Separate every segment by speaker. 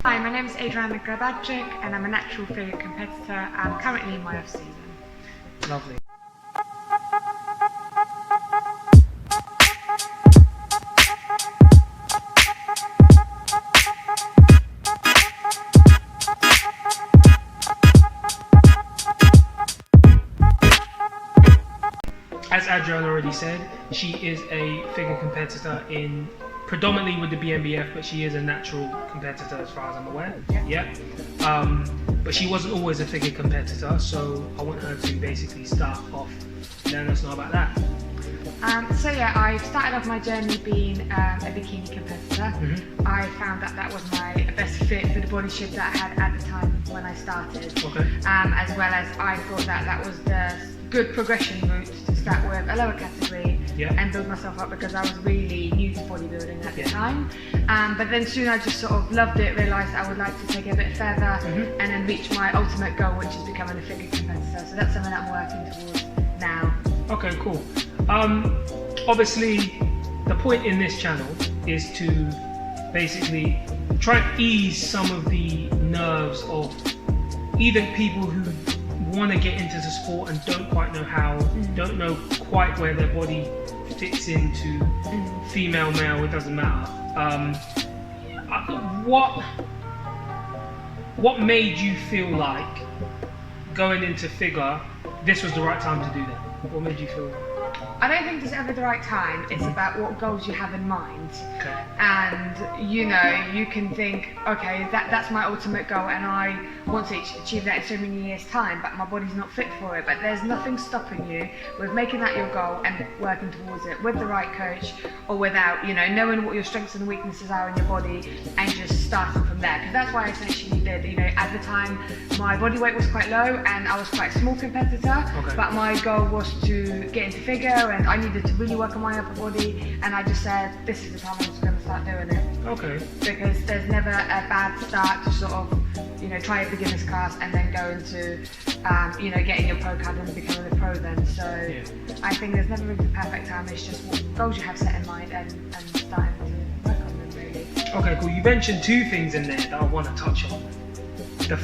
Speaker 1: Hi, my name is Adrianna Grabarczyk and I'm a natural figure competitor. I'm currently in my off-season.
Speaker 2: Lovely. As Adrianna already said, she is a figure competitor in predominantly with the BNBF, but she is a natural competitor as far as I'm aware. Yeah. But she wasn't always a figure competitor, so I want her to basically start off letting us know about that.
Speaker 1: I started off my journey being a bikini competitor. I found that was my best fit for the body shape that I had at the time when I started.
Speaker 2: Okay.
Speaker 1: As well as I thought that was the good progression route to start with a lower category and build myself up, because I was really new to bodybuilding at the time. But then soon I just sort of loved it, realised I would like to take it a bit further and then reach my ultimate goal, which is becoming a figure competitor. So that's something that I'm working towards now.
Speaker 2: Okay, cool. Obviously, the point in this channel is to basically try and ease some of the nerves of either people who want to get into the sport and don't quite know how, don't know quite where their body fits into female, male, it doesn't matter. What made you feel like going into figure, this was the right time to do that? What made you feel?
Speaker 1: I don't think there's ever the right time. It's about what goals you have in mind.
Speaker 2: Okay.
Speaker 1: And you can think, okay, that's my ultimate goal and I want to achieve that in so many years' time, but my body's not fit for it. But there's nothing stopping you with making that your goal and working towards it with the right coach or without, knowing what your strengths and weaknesses are in your body and just starting from there. Because that's what I essentially did. At the time, my body weight was quite low and I was quite a small competitor, but my goal was to get into figure and I needed to really work on my upper body, and I just said, this is the time I'm just going to start doing it.
Speaker 2: Okay. Because
Speaker 1: there's never a bad start to sort of, try a beginner's class and then go into, getting your pro card and becoming a pro then. So I think there's never really the perfect time. It's just what goals you have set in mind and starting to work on them really.
Speaker 2: Okay, cool. You mentioned two things in there that I want to touch on. The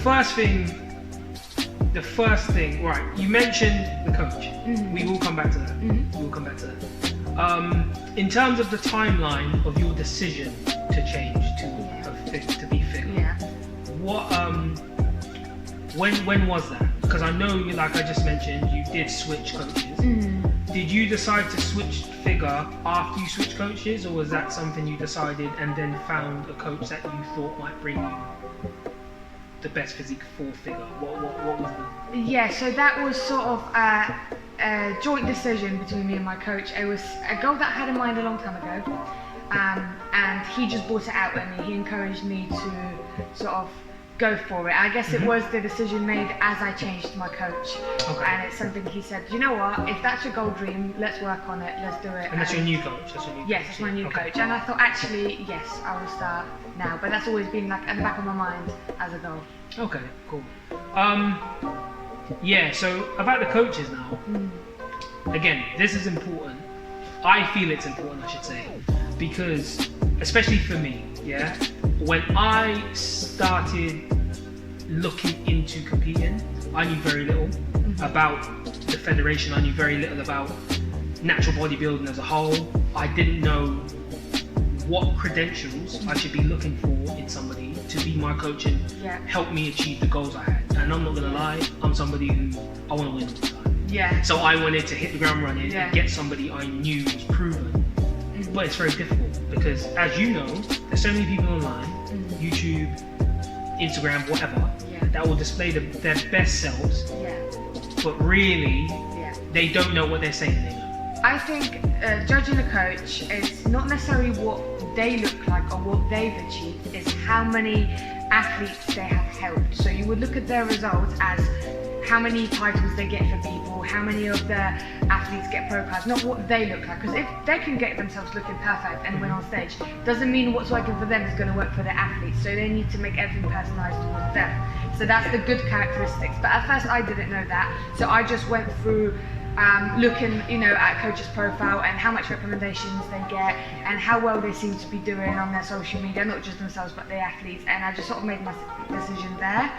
Speaker 2: first thing, right, you mentioned the coach. We will come back to that. We will come back to that. In terms of the timeline of your decision to change to be fit, what when was that? Because I know, like I just mentioned, you did switch coaches. Did you decide to switch figure after you switched coaches, or was that something you decided and then found a coach that you thought might bring you the best physique for figure? What was the...
Speaker 1: Yeah, so that was sort of a joint decision between me and my coach. It was a goal that I had in mind a long time ago, and he just brought it out with me. He encouraged me to sort of go for it. I guess it was the decision made as I changed my coach. And it's something he said, you know what, if that's your goal dream, let's work on it, let's do it.
Speaker 2: And that's your new coach?
Speaker 1: Yes, it's my new coach. And I thought, actually, yes, I will start now. But that's always been like at the back of my mind as a goal.
Speaker 2: Okay, cool. So about the coaches now. Again, this is important. I feel it's important, I should say, because especially for me, when I started looking into competing, I knew very little about the federation. I knew very little about natural bodybuilding as a whole. I didn't know what credentials I should be looking for in somebody to be my coach and help me achieve the goals I had. And I'm not gonna lie, I'm somebody who I want to win all the time. So I wanted to hit the ground running and get somebody I knew was proven. But it's very difficult because, as you know, there's so many people online, YouTube, Instagram, whatever, that will display their best selves, but really, they don't know what they're saying they know.
Speaker 1: I think judging a coach is not necessarily what they look like or what they've achieved, is how many athletes they have helped. So you would look at their results as how many titles they get for people, how many of the athletes get pro cards, not what they look like. Because if they can get themselves looking perfect and win on stage, doesn't mean what's working for them is going to work for their athletes. So they need to make everything personalised towards them. So that's the good characteristics. But at first I didn't know that. So I just went through looking, at a coach's profile and how much recommendations they get and how well they seem to be doing on their social media, not just themselves but the athletes, and I just sort of made my decision there.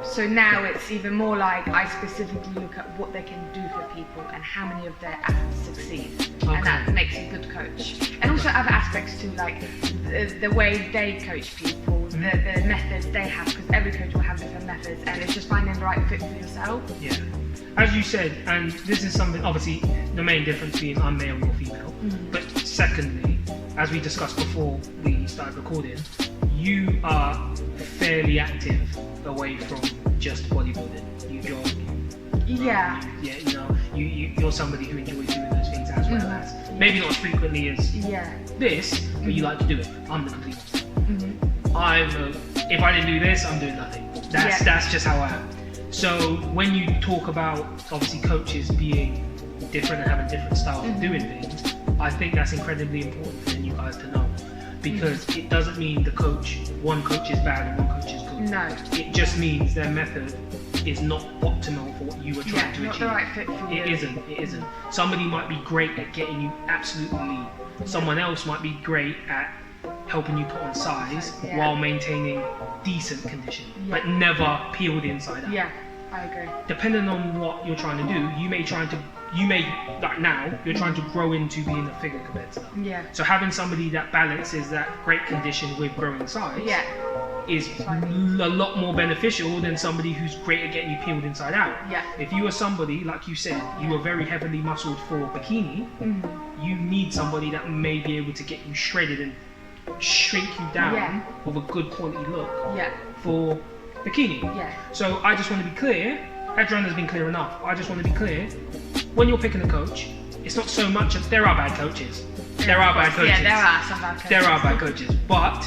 Speaker 1: So now it's even more like I specifically look at what they can do for people and how many of their athletes succeed, and that makes a good coach. And also other aspects too, like the way they coach people, the methods they have, because every coach will have different methods, and it's just finding the right fit for yourself.
Speaker 2: Yeah. As you said, and this is something, obviously, the main difference being I'm male, you're female. But secondly, as we discussed before we started recording, you are fairly active away from just bodybuilding. You jog.
Speaker 1: Yeah.
Speaker 2: Yeah, you're somebody who enjoys doing those things as well as, maybe not as frequently as this, but you like to do it. I'm the complete opposite. If I didn't do this, I'm doing nothing. That's just how I am. So when you talk about obviously coaches being different and having different styles of doing things, I think that's incredibly important for you guys to know, because it doesn't mean one coach is bad and one coach is good.
Speaker 1: No.
Speaker 2: It just means their method is not optimal for what you were trying to achieve.
Speaker 1: Not the right fit for you.
Speaker 2: It isn't. Somebody might be great at getting you absolutely lean. Someone else might be great at helping you put on size while maintaining decent condition, but never peeled inside out.
Speaker 1: Yeah, I agree.
Speaker 2: Depending on what you're trying to do, you may like now you're trying to grow into being a figure competitor.
Speaker 1: Yeah.
Speaker 2: So having somebody that balances that great condition with growing size is a lot more beneficial than somebody who's great at getting you peeled inside out.
Speaker 1: Yeah.
Speaker 2: If you are somebody, like you said, you are very heavily muscled for bikini, you need somebody that may be able to get you shredded and shrink you down with a good quality look for bikini. So I just want to be clear, Adrianna's been clear enough, I just want to be clear, when you're picking a coach, it's not so much of, there are bad coaches. There are bad coaches.
Speaker 1: Yeah, there are some bad coaches.
Speaker 2: There are bad coaches, but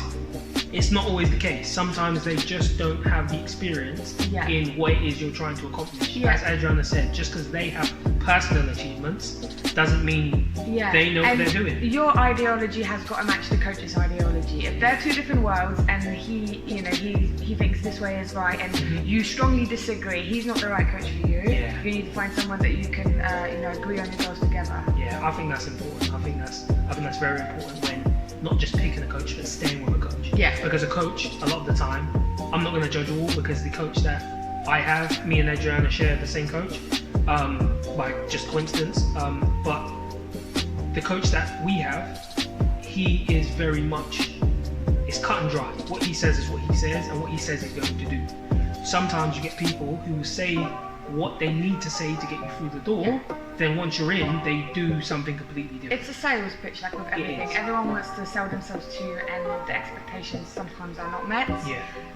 Speaker 2: it's not always the case. Sometimes they just don't have the experience in what it is you're trying to accomplish. As Adrianna said, just because they have personal achievements doesn't mean they know what they're doing.
Speaker 1: Your ideology has got to match the coach's ideology. If they're two different worlds and he thinks this way is right and you strongly disagree, he's not the right coach for you. You need to find someone that you can agree on your goals together.
Speaker 2: Yeah, I think that's important. I think that's very important when not just picking a coach but staying with a coach. Because a coach, a lot of the time, I'm not going to judge all, because the coach that I have, me and Adrianna share the same coach, by just coincidence. But the coach that we have, he is very much, it's cut and dry. What he says is what he says, and what he says he's going to do. Sometimes you get people who say what they need to say to get you through the door, then once you're in, they do something completely different.
Speaker 1: It's a sales pitch, like with everything. Everyone wants to sell themselves to you, and the expectations sometimes are not met.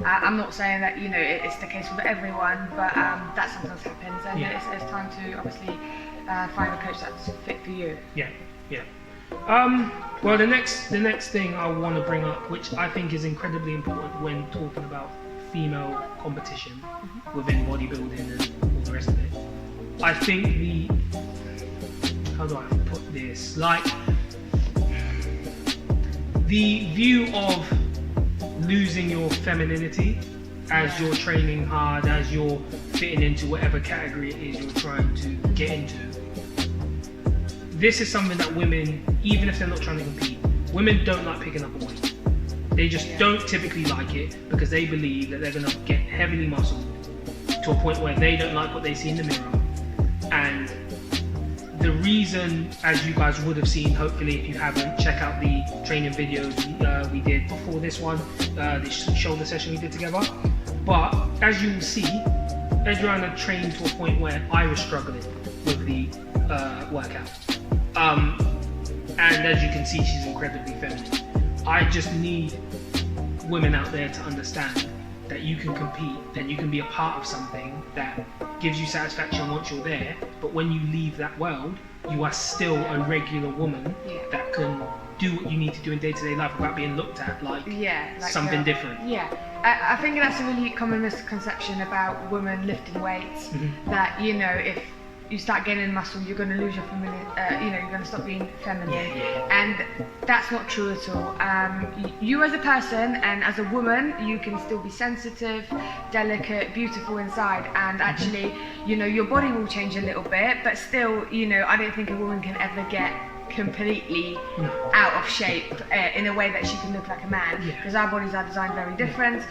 Speaker 1: I'm not saying that it's the case with everyone, but that sometimes happens, and it's time to obviously find a coach that's fit for you.
Speaker 2: Well, the next thing I want to bring up, which I think is incredibly important when talking about female competition within bodybuilding and all the rest of it, I think how do I put this? Like, the view of losing your femininity as you're training hard, as you're fitting into whatever category it is you're trying to get into. This is something that women, even if they're not trying to compete, women don't like picking up a weight. They just don't typically like it because they believe that they're going to get heavily muscled to a point where they don't like what they see in the mirror. And the reason, as you guys would have seen, hopefully if you haven't, check out the training videos we did before this one, the shoulder session we did together. But as you will see, Adrianna trained to a point where I was struggling with the workout. And as you can see, she's incredibly feminine. I just need women out there to understand that you can compete and you can be a part of something that gives you satisfaction once you're there, but when you leave that world, you are still a regular woman that can do what you need to do in day-to-day life without being looked at like something different.
Speaker 1: I think that's a really common misconception about women lifting weights, that if you start gaining muscle, you're going to lose your you're going to stop being feminine, and that's not true at all. You as a person and as a woman, you can still be sensitive, delicate, beautiful inside, and actually, your body will change a little bit, but still, I don't think a woman can ever get completely out of shape in a way that she can look like a man, because our bodies are designed very different.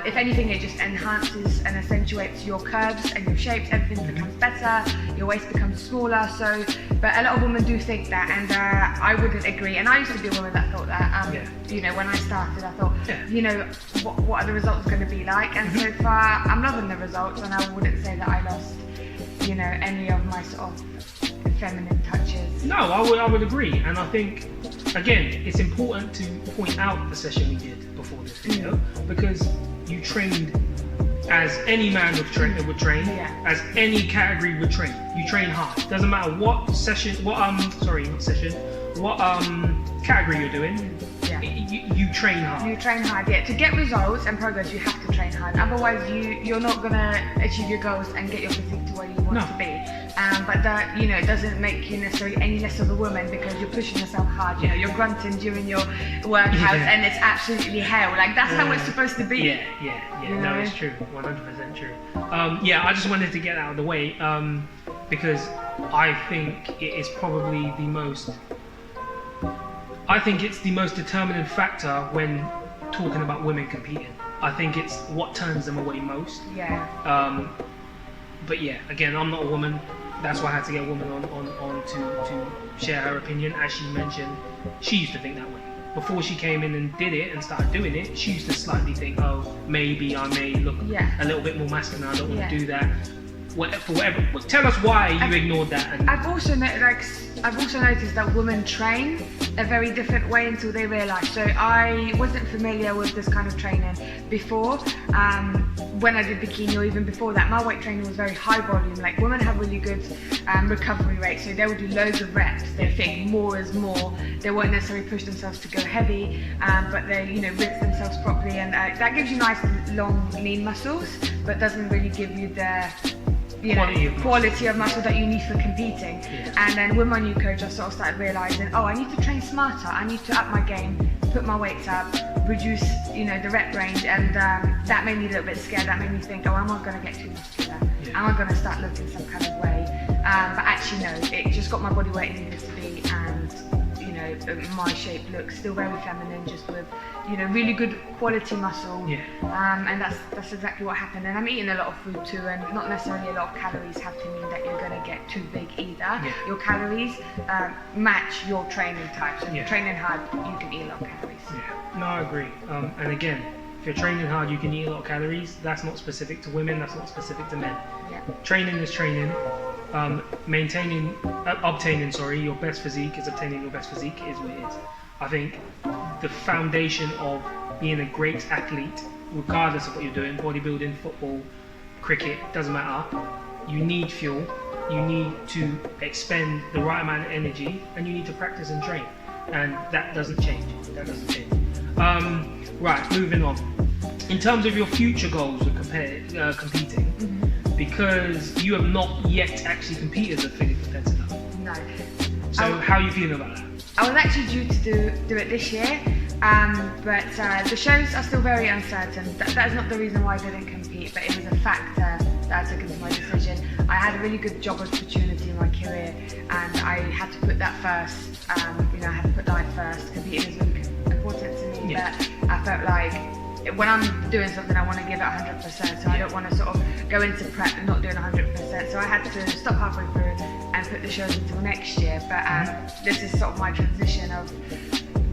Speaker 1: If anything, it just enhances and accentuates your curves and your shapes. Everything becomes better, your waist becomes smaller. So, but a lot of women do think that, and I wouldn't agree. And I used to be a woman that thought that. When I started, I thought, what are the results going to be like? And so far, I'm loving the results, and I wouldn't say that I lost, any of my sort of feminine touches.
Speaker 2: No, I would agree, and I think again it's important to point out the session we did before this video, because you trained as any man would train, as any category would train. You train hard. Doesn't matter what category you're doing. You train hard.
Speaker 1: You train hard, To get results and progress, you have to train hard. Otherwise, you're not gonna achieve your goals and get your physique to where you want to be. But that, it doesn't make you necessarily any less of a woman, because you're pushing yourself hard. You're grunting during your workouts, and it's absolutely hell. Like, that's how it's supposed to be.
Speaker 2: No, it's true, 100% true. I just wanted to get out of the way, because I think it is probably the most. I think it's the most determining factor when talking about women competing. I think it's what turns them away most. But again, I'm not a woman. That's why I had to get a woman on to share her opinion. As she mentioned, she used to think that way. Before she came in and did it and started doing it, she used to slightly think, oh, maybe I may look a little bit more masculine. I don't want to do that. For whatever. Tell us why you ignored that. And
Speaker 1: I've also noticed that women train a very different way until they realise. So I wasn't familiar with this kind of training before. When I did bikini, or even before that, my weight training was very high volume. Like, women have really good recovery rates, so they would do loads of reps. They think more is more. They won't necessarily push themselves to go heavy, but they rinse themselves properly, and that gives you nice long lean muscles, but doesn't really give you the quality of muscle that you need for competing. And then with my new coach, I sort of started realizing, I need to train smarter. I need to up my game, put my weights up, reduce the rep range, and that made me a little bit scared. That made me think, am I going to get too muscular? Am I going to start looking some kind of way? But actually no, it just got my body where it needed to be, and my shape looks still very feminine, just with really good quality muscle. And that's exactly what happened. And I'm eating a lot of food too, and not necessarily a lot of calories have to mean that you're going to get too big either. Your calories match your training type. So if you're training hard, you can eat a lot of calories.
Speaker 2: No, I agree. And again, if you're training hard, you can eat a lot of calories. That's not specific to women. That's not specific to men. Training is training. Obtaining your best physique is obtaining your best physique, is what it is. I think the foundation of being a great athlete, regardless of what you're doing, bodybuilding, football, cricket, doesn't matter, you need fuel, you need to expend the right amount of energy, and you need to practice and train, and that doesn't change. Right, moving on. In terms of your future goals with competing, because you have not yet actually competed as a figure competitor.
Speaker 1: No.
Speaker 2: So how are you feeling about that?
Speaker 1: I was actually due to do it this year, but the shows are still very uncertain. That is not the reason why I didn't compete, but it was a factor that I took into my decision. I had a really good job opportunity in my career, and I had to put that first. I had to put life first. Competing is really important to me, but I felt like when I'm doing something, I want to give it 100%, so I don't want to sort of go into prep and not doing 100%, so I had to stop halfway through and put the shows until next year. But this is sort of my transition of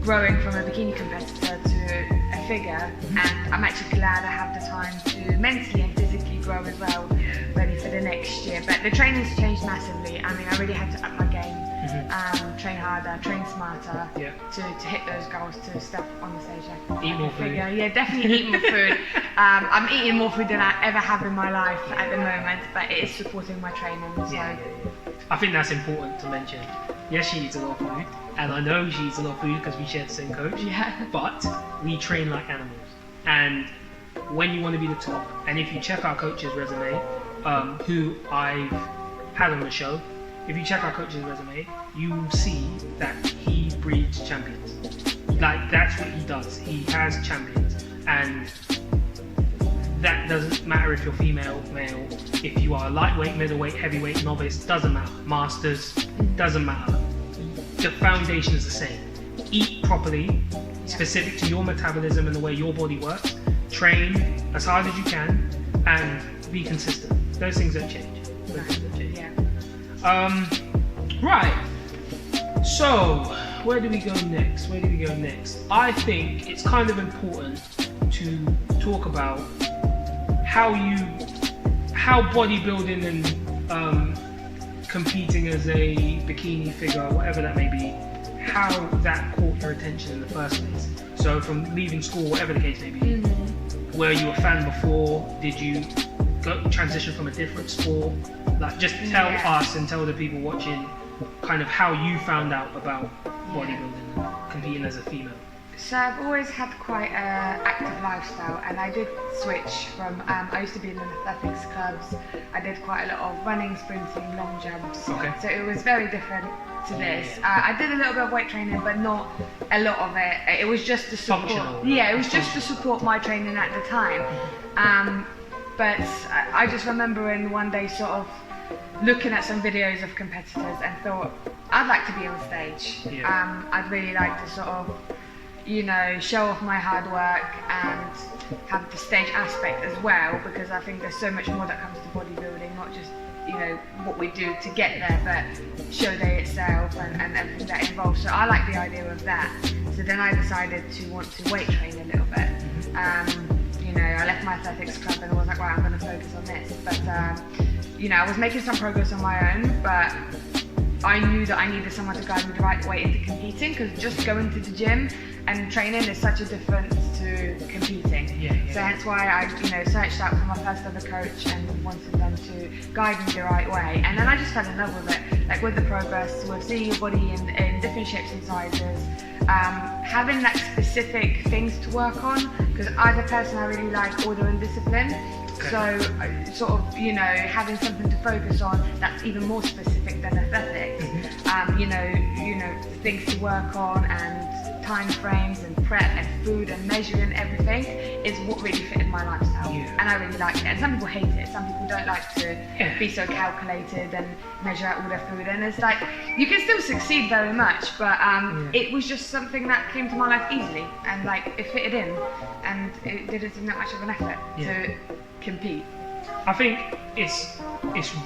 Speaker 1: growing from a bikini competitor to a figure, and I'm actually glad I have the time to mentally and physically grow as well, ready for the next year. But the training's changed massively. I mean, I really had to up my game, train harder, train smarter, to hit those goals, to step on the stage.
Speaker 2: Eat more food.
Speaker 1: Yeah, definitely eat more food. I'm eating more food than I ever have in my life at the moment, but it is supporting my training. So.
Speaker 2: I think that's important to mention. Yes, she eats a lot of food, and I know she eats a lot of food because we share the same coach. But we train like animals, and when you want to be the top, and if you check our coach's resume, who I've had on the show, if you check our coach's resume, you will see that he breeds champions. Like, that's what he does. He has champions, and that doesn't matter if you're female, male, if you are lightweight, middleweight, heavyweight, novice, doesn't matter. Masters, doesn't matter. The foundation is the same. Eat properly, specific to your metabolism and the way your body works. Train as hard as you can, and be consistent. Those things don't change. Right. So, where do we go next? I think it's kind of important to talk about how bodybuilding and competing as a bikini figure, whatever that may be, how that caught your attention in the first place. So from leaving school, whatever the case may be, were you a fan before? Did you transition from a different sport? Like, just tell us and tell the people watching kind of how you found out about bodybuilding and competing as a female.
Speaker 1: So I've always had quite an active lifestyle, and I did switch from, I used to be in athletics clubs. I did quite a lot of running, sprinting, long jumps.
Speaker 2: Okay.
Speaker 1: So it was very different to this. I did a little bit of weight training, but not a lot of it. It was just to support. Yeah, it was just to support my training at the time. But I just remembering one day sort of looking at some videos of competitors and thought, I'd like to be on stage. I'd really like to sort of, you know, show off my hard work and have the stage aspect as well, because I think there's so much more that comes to bodybuilding, not just, you know, what we do to get there, but show day itself and everything that involves. So I like the idea of that. So then I decided to want to weight train a little bit. You know, I left my athletics club and I was like, right, I'm going to focus on this. But, you know, I was making some progress on my own, but I knew that I needed someone to guide me the right way into competing, because just going to the gym and training is such a difference to competing. So hence why I, you know, searched out for my first ever coach and wanted them to guide me the right way. And then I just fell in love with it, like with the progress, with seeing your body in different shapes and sizes, having that specific things to work on, because as a person I really like order and discipline. So sort of, you know, having something to focus on that's even more specific than athletics. You know, things to work on and time frames and prep and food and measuring everything is what really fitted my lifestyle. And I really liked it. And some people hate it. Some people don't like to be so calculated and measure out all their food. And it's like, you can still succeed very much, but it was just something that came to my life easily, and like it fitted in, and it didn't seem that much of an effort to compete.
Speaker 2: I think it's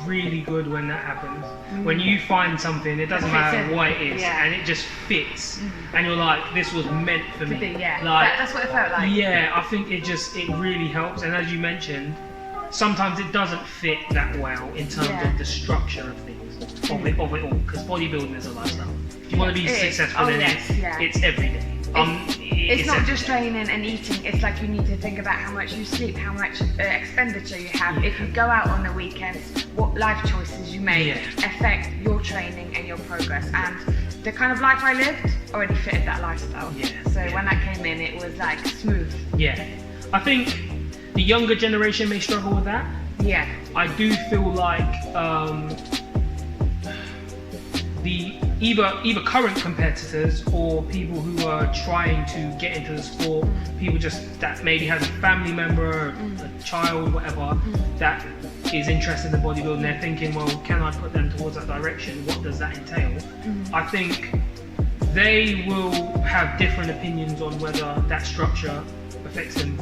Speaker 2: really good when that happens. When you find something, it doesn't matter what it is, and it just fits, and you're like, this was meant for me. Like,
Speaker 1: that's what it felt like.
Speaker 2: I think it really helps. And as you mentioned, sometimes it doesn't fit that well in terms of the structure of things, of it all, because bodybuilding is a lifestyle. If you want to be successful in it, it's every day.
Speaker 1: It's not just training and eating, it's like you need to think about how much you sleep, how much expenditure you have. If you go out on the weekends, what life choices you make affect your training and your progress. And the kind of life I lived already fitted that lifestyle. So when that came in, it was like smooth.
Speaker 2: I think the younger generation may struggle with that. I do feel like the either current competitors or people who are trying to get into the sport, people just that maybe has a family member, a child, whatever, that is interested in bodybuilding, they're thinking, well, can I put them towards that direction? What does that entail? I think they will have different opinions on whether that structure affects them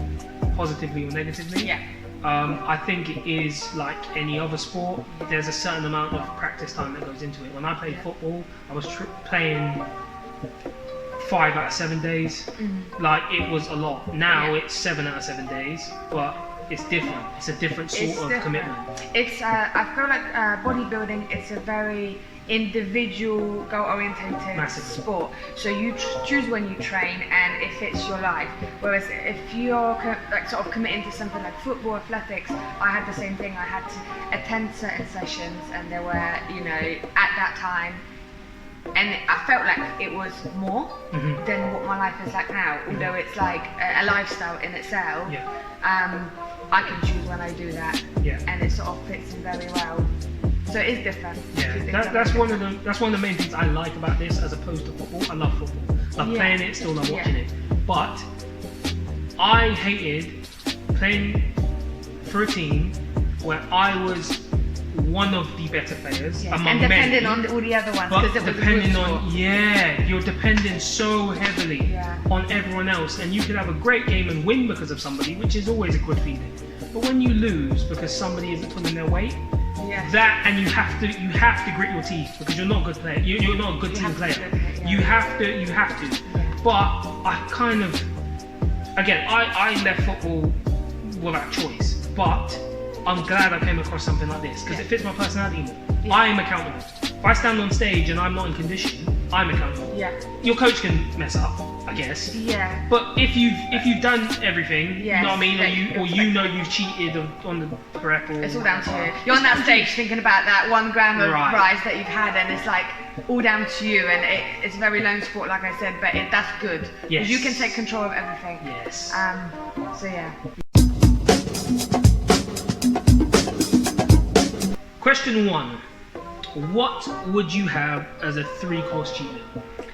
Speaker 2: positively or negatively. I think it is like any other sport. There's a certain amount of practice time that goes into it. When I played football, I was playing 5 out of 7 days. Like, it was a lot. Now it's 7 out of 7 days, but it's different. It's a different sort of commitment. It's
Speaker 1: I feel like bodybuilding, it's a very individual, goal-orientated sport. So you choose when you train and it fits your life. Whereas if you're like sort of committing to something like football, athletics, I had the same thing. I had to attend certain sessions, and there were, you know, at that time, and I felt like it was more than what my life is like now. Although it's like a lifestyle in itself, I can choose when I do that, and it sort of fits in very well. So it is different.
Speaker 2: Yeah, that's one of the main things I like about this as opposed to football. I love football. Love playing it, still love watching it. But I hated playing for a team where I was one of the better players among
Speaker 1: and depending on all the other ones,
Speaker 2: but depending on you're depending so heavily on everyone else, and you could have a great game and win because of somebody, which is always a good feeling. But when you lose because somebody isn't pulling their weight, that, and you have to grit your teeth because you're not a good player. You're not a good team player. You have to. But I kind of, again, I left football without choice, but I'm glad I came across something like this because it fits my personality more. I am accountable. If I stand on stage and I'm not in condition, I'm accountable. Your coach can mess up, I guess. But if you've done everything, you know what I mean, or you know you've cheated on the prep, or
Speaker 1: it's all down to you. You're on that stage thinking about that 1 gram of rise that you've had, and it's like all down to you. And it's a very lone sport, like I said, but that's good. Because you can take control of everything. So yeah.
Speaker 2: Question 1. What would you have as a 3-course cheat meal?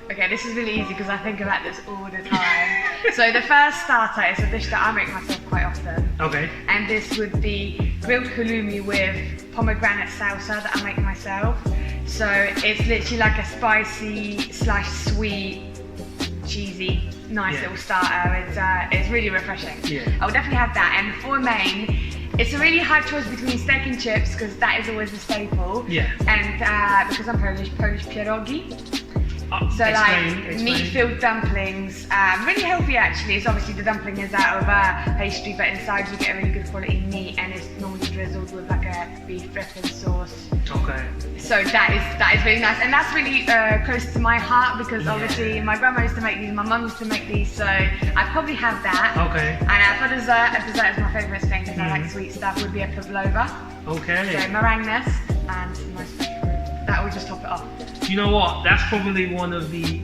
Speaker 1: Okay, this is really easy because I think about this all the time. So the first starter is a dish that I make myself quite often.
Speaker 2: Okay.
Speaker 1: And this would be grilled halloumi with pomegranate salsa that I make myself. So it's literally like a spicy / sweet, cheesy, nice little starter. It's really refreshing. I would definitely have that. And for main, it's a really hard choice between steak and chips because that is always a staple. And because I'm Polish pierogi. So explain. Meat-filled dumplings, really healthy actually. It's obviously the dumpling is out of pastry, but inside you get a really good quality meat, and it's normally drizzled with like a beef dripping sauce.
Speaker 2: Okay.
Speaker 1: So that is really nice, and that's really close to my heart because obviously my grandma used to make these, my mum used to make these, so I probably have that.
Speaker 2: Okay.
Speaker 1: And for dessert is my favourite thing because I like sweet stuff. Would be a pavlova.
Speaker 2: Okay.
Speaker 1: So meringue nest and some nice fresh fruit. That will just top it off.
Speaker 2: Do you know what? That's probably one of the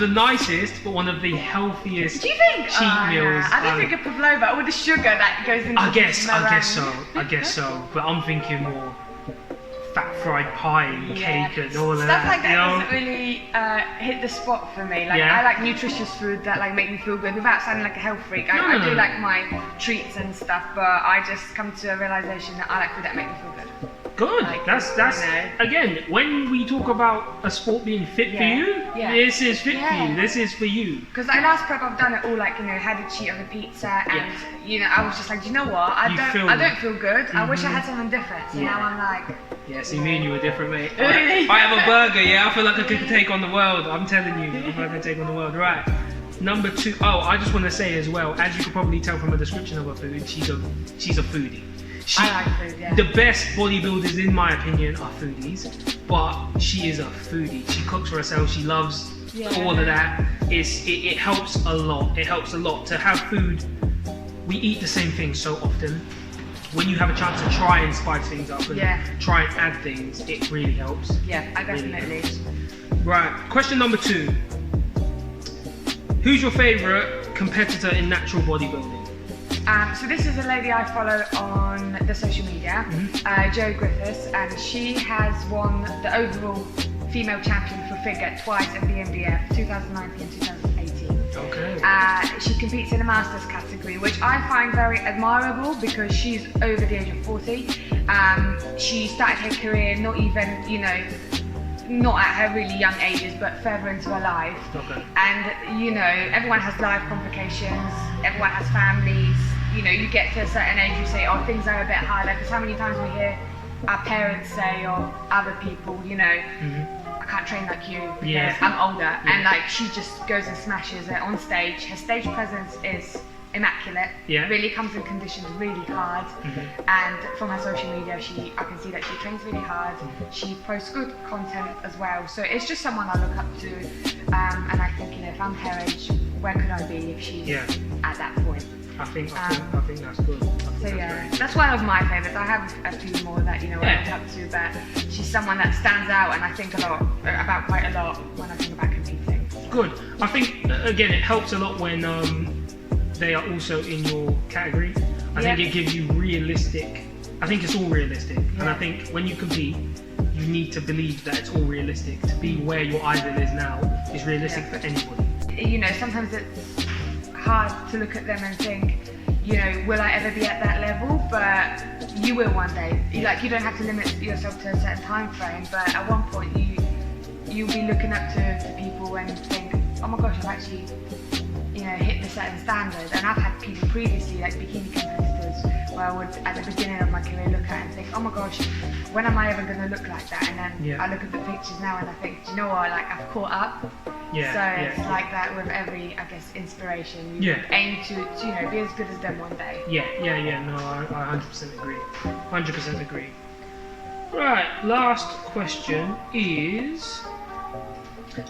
Speaker 2: nicest, but one of the healthiest cheat meals.
Speaker 1: I don't think a pavlova, all the sugar that goes into
Speaker 2: I guess so. But I'm thinking more fat fried pie and cake and all of that.
Speaker 1: Stuff like that doesn't really hit the spot for me. Like I like nutritious food that like make me feel good without sounding like a health freak. I do like my treats and stuff, but I just come to a realization that I like food that make me feel good.
Speaker 2: Good. Like, that's again, when we talk about a sport being fit for you, this is fit for you. This is for you.
Speaker 1: Because like last prep, I've done it all, like, you know, had a cheat of a pizza, and you know, I was just like, do you know what? I don't feel good. I wish I had something different. So now I'm like,
Speaker 2: see, me and you are different, mate. I have a burger. I feel like I could take on the world. I'm telling you, I feel like I could take on the world. Right. Number 2. Oh, I just want to say as well, as you can probably tell from a description of her food, she's a foodie.
Speaker 1: I like food,
Speaker 2: The best bodybuilders, in my opinion, are foodies, but she is a foodie. She cooks for herself. She loves all of that. It helps a lot. It helps a lot to have food. We eat the same things so often. When you have a chance to try and spice things up and try and add things, it really helps.
Speaker 1: I definitely.
Speaker 2: Right. Question number 2. Who's your favourite competitor in natural bodybuilding?
Speaker 1: So this is a lady I follow on the social media, Jo Griffiths, and she has won the overall female champion for figure twice at the MDF, 2019 and 2018.
Speaker 2: Okay.
Speaker 1: She competes in the masters category, which I find very admirable because she's over the age of 40. She started her career not even, you know, not at her really young ages, but further into her life. And you know, everyone has life complications, everyone has families. You know, you get to a certain age, you say, oh, things are a bit harder, because how many times we hear our parents say, or other people, you know, I can't train like you because I'm older. And like, she just goes and smashes it on stage. Her stage presence is immaculate. Really comes in conditions really hard. And from her social media, I can see that she trains really hard. She posts good content as well. So it's just someone I look up to. And I think, you know, if I'm her age, where could I be if she's at that point?
Speaker 2: I think that's good.
Speaker 1: That's one of my favourites. I have a few more that, you know, I look up to, but she's someone that stands out, and I think about quite a lot when I think about competing.
Speaker 2: Good. I think again, it helps a lot when they are also in your category. I think it gives you realistic I think it's all realistic, and I think when you compete, you need to believe that it's all realistic. To be where your idol is now is realistic for anybody.
Speaker 1: You know, sometimes it's hard to look at them and think, you know, will I ever be at that level? But you will one day. Like, you don't have to limit yourself to a certain time frame, but at one point you'll be looking up to people and think, oh my gosh, I've actually, you know, hit the certain standard. And I've had people previously, like bikini competitors, where I would at the beginning of my career look at and think, oh my gosh, when am I ever going to look like that? And then I look at the pictures now and I think, do you know what, like, I've caught up. So it's like that with every, I guess, inspiration. You aim to, you know, be as good as them one day.
Speaker 2: No, I 100% agree. 100% agree. Right, last question is,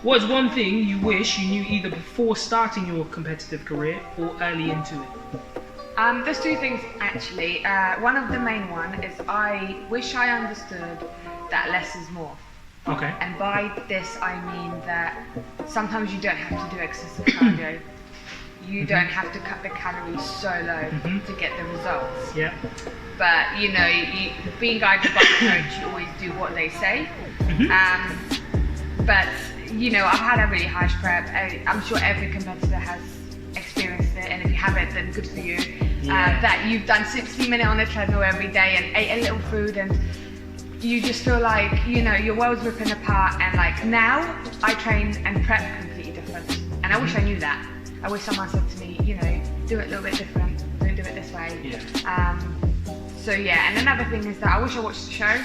Speaker 2: what is one thing you wish you knew either before starting your competitive career or early into it?
Speaker 1: There's two things actually. One of the main one is I wish I understood that less is more.
Speaker 2: Okay.
Speaker 1: And by this I mean that sometimes you don't have to do excessive cardio. You don't have to cut the calories so low to get the results.
Speaker 2: Yeah.
Speaker 1: But you know, being guided by a coach, you always do what they say. But you know, I've had a really harsh prep. I'm sure every competitor has experienced it, and if you haven't, then good for you. That you've done 60 minutes on the treadmill every day and ate a little food, and you just feel like, you know, your world's ripping apart. And like, now I train and prep completely different, and I wish I knew that. I wish someone said to me, you know, do it a little bit different, don't do it this way. So yeah, and another thing is that I wish I watched the show,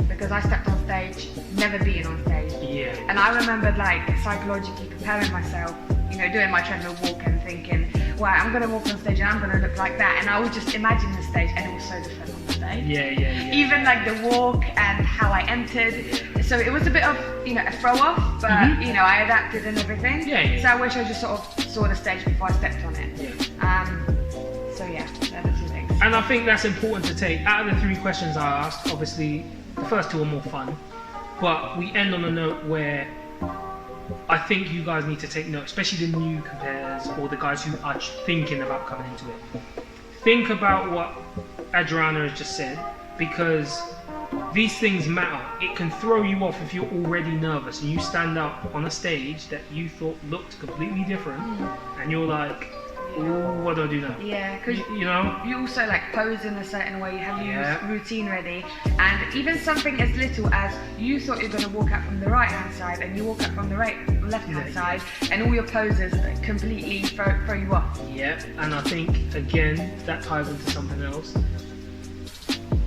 Speaker 1: because I stepped on stage, never being on stage. And I remembered like psychologically preparing myself, you know, doing my treadmill walk and thinking, well, I'm going to walk on stage and I'm going to look like that. And I would just imagine the stage, and it was so different on the day. Even like the walk and how I entered. So it was a bit of, you know, a throw off, but you know, I adapted and everything. So I wish I just sort of saw the stage before I stepped on it. So yeah, they're the two things.
Speaker 2: And I think that's important to take. Out of the 3 questions I asked, obviously the first 2 are more fun, but we end on a note where I think you guys need to take note, especially the new competitors or the guys who are thinking about coming into it. Think about what Adrianna has just said, because these things matter. It can throw you off if you're already nervous and you stand up on a stage that you thought looked completely different, and you're like, ooh, what do I do now?
Speaker 1: Because
Speaker 2: you know,
Speaker 1: you also like pose in a certain way, you have your routine ready, and even something as little as you thought you're going to walk out from the right hand side and you walk out from the left hand side, and all your poses completely throw you off.
Speaker 2: And I think again that ties into something else.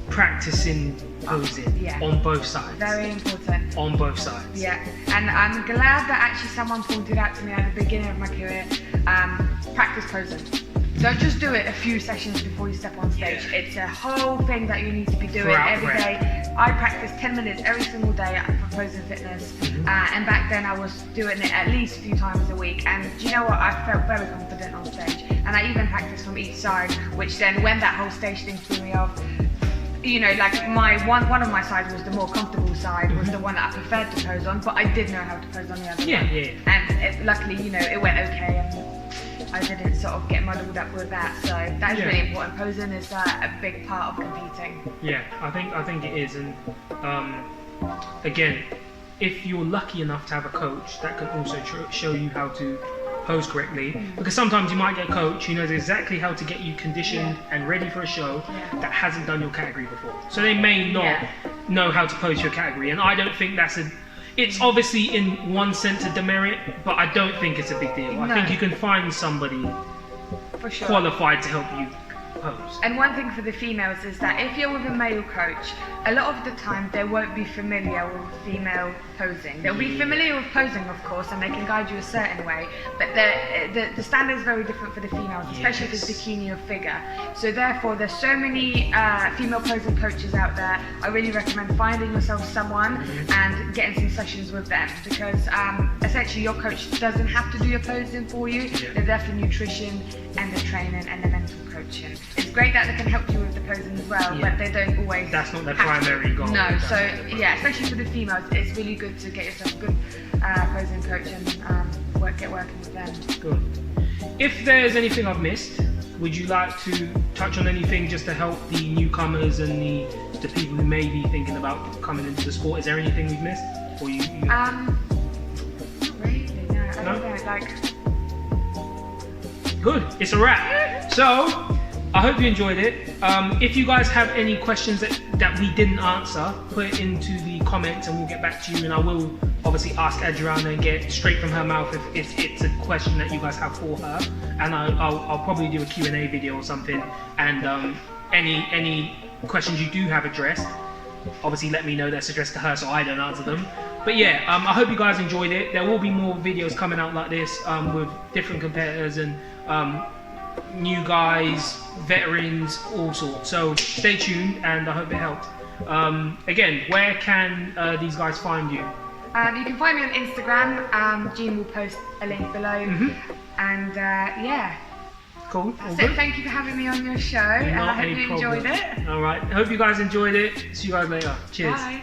Speaker 2: Practicing posing on both sides.
Speaker 1: Very important.
Speaker 2: On both sides.
Speaker 1: And I'm glad that actually someone pointed out to me at the beginning of my career, practice posing. Don't just do it a few sessions before you step on stage. It's a whole thing that you need to be doing every day. I practice 10 minutes every single day for posing fitness, and back then I was doing it at least a few times a week, and do you know what, I felt very confident on stage, and I even practiced from each side, which then when that whole stage thing threw me off, you know, like one of my sides was the more comfortable side, was the one that I preferred to pose on, but I did know how to pose on the other one. And luckily, you know, it went okay, and I didn't sort of get muddled up with that. So that is really important. Posing is a big part of competing.
Speaker 2: I think it is, and again, if you're lucky enough to have a coach that can also show you how to pose correctly, because sometimes you might get a coach who knows exactly how to get you conditioned and ready for a show that hasn't done your category before, so they may not know how to pose your category, and I don't think it's obviously in one sense a demerit, but I don't think it's a big deal. I think you can find somebody qualified to help you pose.
Speaker 1: And one thing for the females is that if you're with a male coach, a lot of the time they won't be familiar with female posing. They'll be familiar with posing, of course, and they can guide you a certain way, but the standard is very different for the females, especially if it's bikini or figure. So therefore, there's so many female posing coaches out there. I really recommend finding yourself someone and getting some sessions with them, because essentially your coach doesn't have to do your posing for you. They're there for nutrition and the training and the mental coaching. It's great that they can help you with the posing as well, but they don't always.
Speaker 2: That's not their primary goal.
Speaker 1: No, so especially for the females, it's really good to get yourself a good posing coach and get working with them.
Speaker 2: Good. If there's anything I've missed, would you like to touch on anything just to help the newcomers and the people who may be thinking about coming into the sport? Is there anything we've missed? Or you
Speaker 1: not really, no. I
Speaker 2: No?
Speaker 1: don't know, like...
Speaker 2: Good, it's a wrap. So, I hope you enjoyed it. If you guys have any questions that we didn't answer, put it into the comments and we'll get back to you, and I will obviously ask Adrianna and get straight from her mouth if it's a question that you guys have for her, and I'll probably do a Q&A video or something, and any questions you do have addressed, obviously let me know that's addressed to her so I don't answer them. But yeah, I hope you guys enjoyed it. There will be more videos coming out like this with different competitors and new guys, veterans, all sorts. So stay tuned, and I hope it helped. Again, where can these guys find you?
Speaker 1: You can find me on Instagram. Jean will post a link below. And yeah.
Speaker 2: Cool.
Speaker 1: So thank you for having me on your show. And I hope you enjoyed it.
Speaker 2: All right. I hope you guys enjoyed it. See you guys later. Cheers.
Speaker 1: Bye.